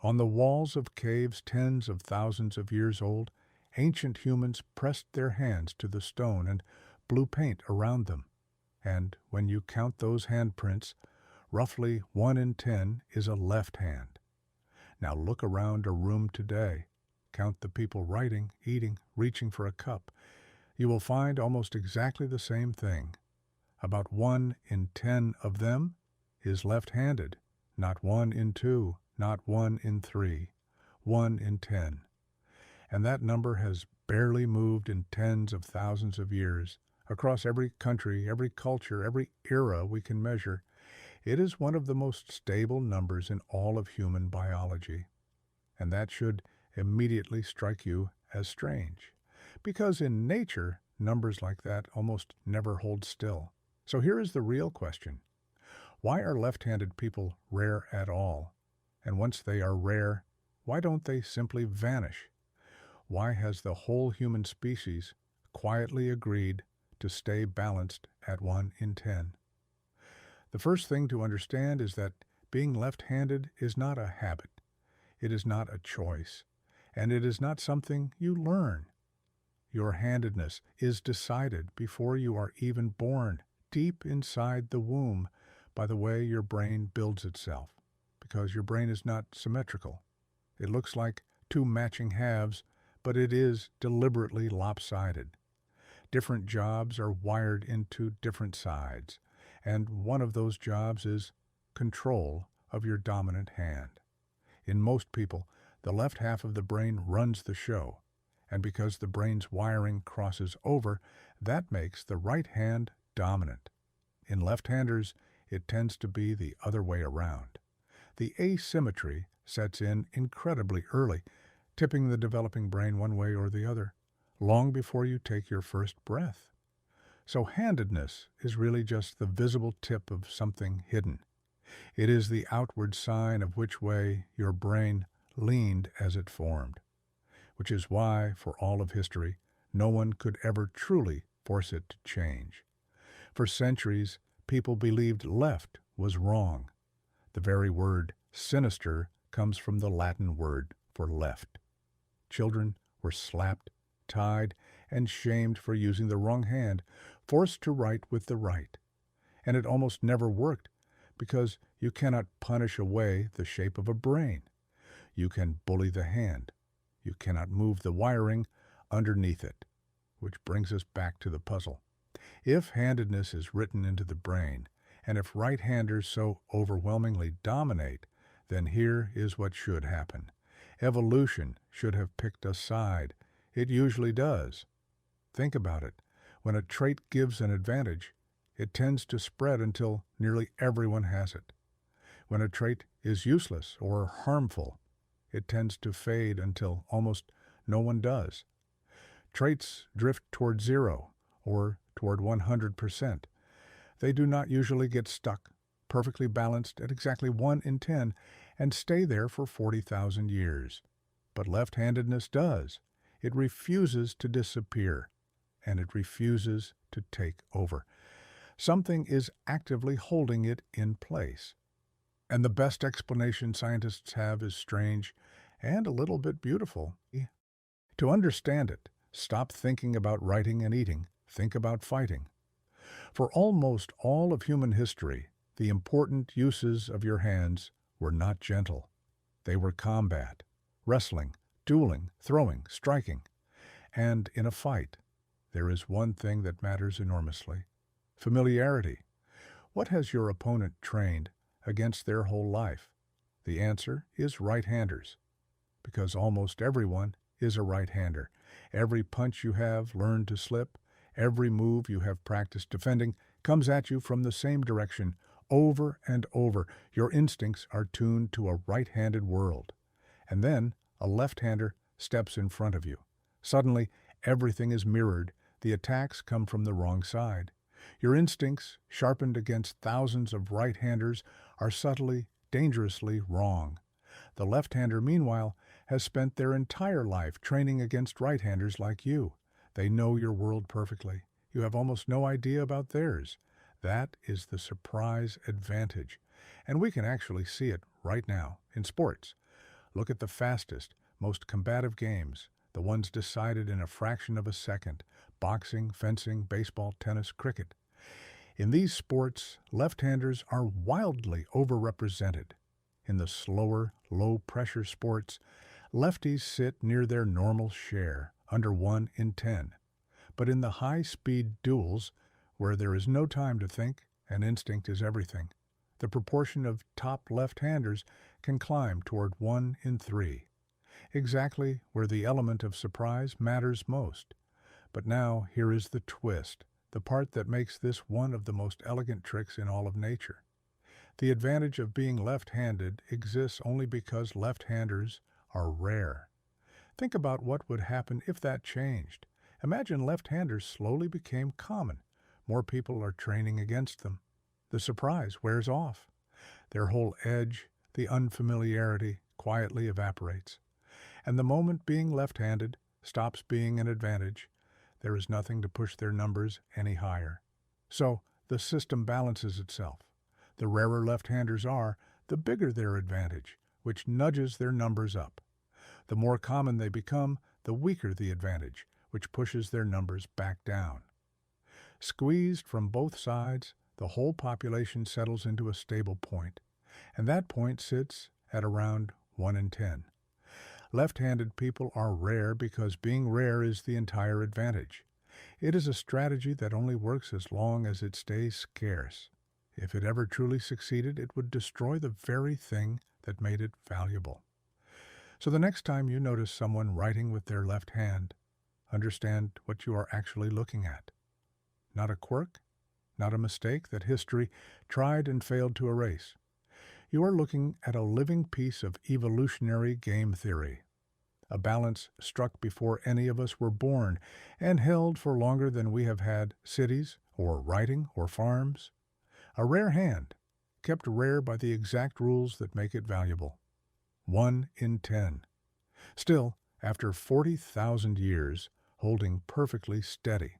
On the walls of caves tens of thousands of years old, ancient humans pressed their hands to the stone and blew paint around them. And when you count those handprints, roughly 1 in 10 is a left hand. Now look around a room today. Count the people writing, eating, reaching for a cup. You will find almost exactly the same thing. About 1 in 10 of them is left-handed, not 1 in 2, not 1 in 3, 1 in 10. And that number has barely moved in tens of thousands of years, across every country, every culture, every era we can measure. It is one of the most stable numbers in all of human biology. And that should immediately strike you as strange, because in nature, numbers like that almost never hold still. So here is the real question. Why are left-handed people rare at all? And once they are rare, why don't they simply vanish? Why has the whole human species quietly agreed to stay balanced at 1 in 10? The first thing to understand is that being left-handed is not a habit. It is not a choice, and it is not something you learn. Your handedness is decided before you are even born, deep inside the womb, by the way your brain builds itself, because your brain is not symmetrical. It looks like two matching halves, but it is deliberately lopsided. Different jobs are wired into different sides, and one of those jobs is control of your dominant hand. In most people, the left half of the brain runs the show, and because the brain's wiring crosses over, that makes the right hand dominant. In left-handers, it tends to be the other way around. The asymmetry sets in incredibly early, tipping the developing brain one way or the other, long before you take your first breath. So handedness is really just the visible tip of something hidden. It is the outward sign of which way your brain leaned as it formed, which is why, for all of history, no one could ever truly force it to change. For centuries, people believed left was wrong. The very word sinister comes from the Latin word for left. Children were slapped, tied, and shamed for using the wrong hand, forced to write with the right. And it almost never worked, because you cannot punish away the shape of a brain. You can bully the hand. You cannot move the wiring underneath it, which brings us back to the puzzle. If handedness is written into the brain, and if right-handers so overwhelmingly dominate, then here is what should happen. Evolution should have picked a side. It usually does. Think about it. When a trait gives an advantage, it tends to spread until nearly everyone has it. When a trait is useless or harmful, it tends to fade until almost no one does. Traits drift toward 0 or toward 100%. They do not usually get stuck, perfectly balanced at exactly 1 in 10, and stay there for 40,000 years. But left-handedness does. It refuses to disappear, and it refuses to take over. Something is actively holding it in place. And the best explanation scientists have is strange and a little bit beautiful. To understand it, stop thinking about writing and eating. Think about fighting. For almost all of human history, the important uses of your hands were not gentle. They were combat, wrestling, dueling, throwing, striking. And in a fight, there is one thing that matters enormously: familiarity. What has your opponent trained against their whole life? The answer is right-handers, because almost everyone is a right-hander. Every punch you have learned to slip, every move you have practiced defending comes at you from the same direction over and over. Your instincts are tuned to a right-handed world. And then a left-hander steps in front of you. Suddenly, everything is mirrored. The attacks come from the wrong side. Your instincts, sharpened against thousands of right-handers, are subtly, dangerously wrong. The left-hander, meanwhile, has spent their entire life training against right-handers like you. They know your world perfectly. You have almost no idea about theirs. That is the surprise advantage. And we can actually see it right now in sports. Look at the fastest, most combative games, the ones decided in a fraction of a second: boxing, fencing, baseball, tennis, cricket. In these sports, left-handers are wildly overrepresented. In the slower, low-pressure sports, lefties sit near their normal share, under 1 in 10. But in the high-speed duels, where there is no time to think and instinct is everything, the proportion of top left-handers can climb toward 1 in 3, exactly where the element of surprise matters most. But now here is the twist, the part that makes this one of the most elegant tricks in all of nature. The advantage of being left-handed exists only because left-handers are rare. Think about what would happen if that changed. Imagine left-handers slowly became common. More people are training against them. The surprise wears off. Their whole edge, the unfamiliarity, quietly evaporates. And the moment being left-handed stops being an advantage, there is nothing to push their numbers any higher. So the system balances itself. The rarer left-handers are, the bigger their advantage, which nudges their numbers up. The more common they become, the weaker the advantage, which pushes their numbers back down. Squeezed from both sides, the whole population settles into a stable point, and that point sits at around 1 in 10. Left-handed people are rare because being rare is the entire advantage. It is a strategy that only works as long as it stays scarce. If it ever truly succeeded, it would destroy the very thing that made it valuable. So the next time you notice someone writing with their left hand, understand what you are actually looking at. Not a quirk, not a mistake that history tried and failed to erase. You are looking at a living piece of evolutionary game theory, a balance struck before any of us were born and held for longer than we have had cities or writing or farms. A rare hand, kept rare by the exact rules that make it valuable. 1 in 10. Still, after 40,000 years, holding perfectly steady.